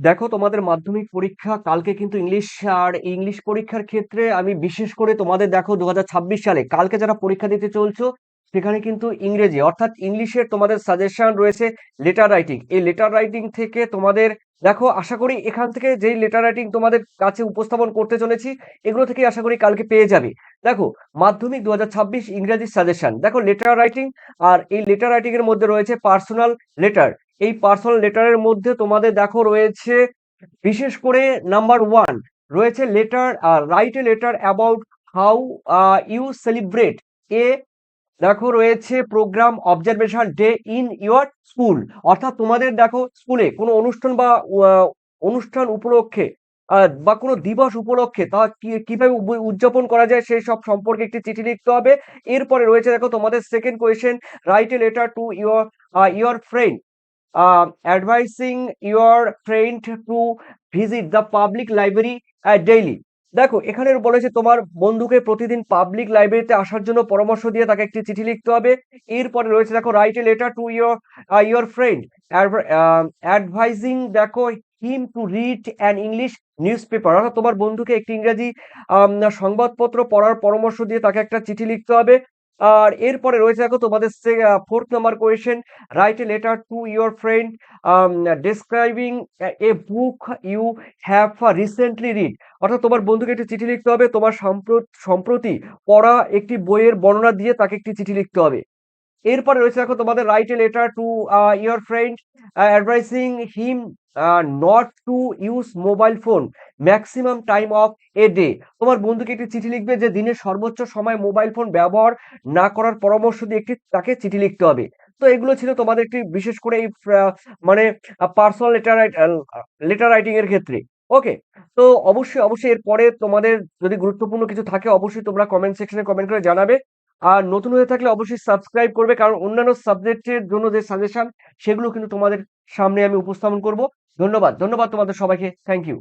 দেখো, তোমাদের মাধ্যমিক পরীক্ষা কালকে কিন্তু ইংলিশ। আর ইংলিশ পরীক্ষার ক্ষেত্রে আমি বিশেষ করে তোমাদের দেখো 2026 সালে কালকে যারা পরীক্ষা দিতে চলছো সেখানে কিন্তু ইংরেজি অর্থাৎ ইংলিশের তোমাদের সাজেশন রয়েছে লেটার রাইটিং। এই লেটার রাইটিং থেকে তোমাদের দেখো, আশা করি এখান থেকে যেই লেটার রাইটিং তোমাদের কাছে উপস্থাপন করতে চলেছি এগুলো থেকে আশা করি কালকে পেয়ে যাবে। দেখো, মাধ্যমিক 2026 ইংরেজি সাজেশন, দেখো লেটার রাইটিং। আর এই লেটার রাইটিং এর মধ্যে রয়েছে পার্সোনাল লেটার। এই পার্সোনাল লেটারের মধ্যে তোমাদের দেখো রয়েছে বিশেষ করে নাম্বার ওয়ান রয়েছে letter, write a letter about how you celebrate a, দেখো রয়েছে programme observation day in your school. অর্থাৎ তোমাদের দেখো স্কুলে কোনো অনুষ্ঠান বা অনুষ্ঠান উপলক্ষে বা কোনো দিবস উপলক্ষে তা কিভাবে উদযাপন করা যায় সেই সব সম্পর্কে একটি চিঠি লিখতে হবে। এরপরে রয়েছে দেখো তোমাদের second question, write a letter to your friend advising your friend to visit the public library daily। দেখো, এখানে বলেছে তোমার বন্ধুকে প্রতিদিন পাবলিক লাইব্রেরিতে আসার জন্য পরামর্শ দিয়ে তাকে একটি চিঠি লিখতে হবে। এরপরে রয়েছে দেখো, write a letter to your friend advising দেখো him to read an English newspaper. অর্থাৎ তোমার বন্ধুকে একটি ইংরেজি সংবাদপত্র পড়ার পরামর্শ দিয়ে তাকে একটা চিঠি লিখতে হবে। আর এরপরে রয়েছে দেখো তোমাদের fourth number question, write a letter to your friend describing a book you have recently read. অর্থাৎ তোমার বন্ধুকে একটি চিঠি লিখতে হবে তোমার সম্প্রতি পড়া একটি বইয়ের বর্ণনা দিয়ে তাকে একটি চিঠি লিখতে হবে। এরপরে রয়েছে দেখো তোমাদের, right a letter to your friend advising him not to use mobile phone maximum time of a day. তোমার বন্ধুকে একটি চিঠি লিখবে যে দিনের সর্বোচ্চ সময় মোবাইল ফোন ব্যবহার না করার পরামর্শ দিয়ে একটি তাকে চিঠি লিখতে হবে। তো এগুলো ছিল তোমাদের একটি বিশেষ করে এই মানে পার্সোনাল লেটার রাইটিং এর ক্ষেত্রে। ওকে, তো অবশ্যই এরপরে তোমাদের যদি গুরুত্বপূর্ণ কিছু থাকে অবশ্যই তোমরা কমেন্ট সেকশনে কমেন্ট করে জানাবে। আর নতুন হয়ে থাকলে অবশ্যই সাবস্ক্রাইব করবে, কারণ অন্যান্য সাবজেক্টের জন্য যে সাজেশন সেগুলো কিন্তু তোমাদের সামনে আমি উপস্থাপন করব। ধন্যবাদ তোমাদের সবাইকে, থ্যাংক ইউ।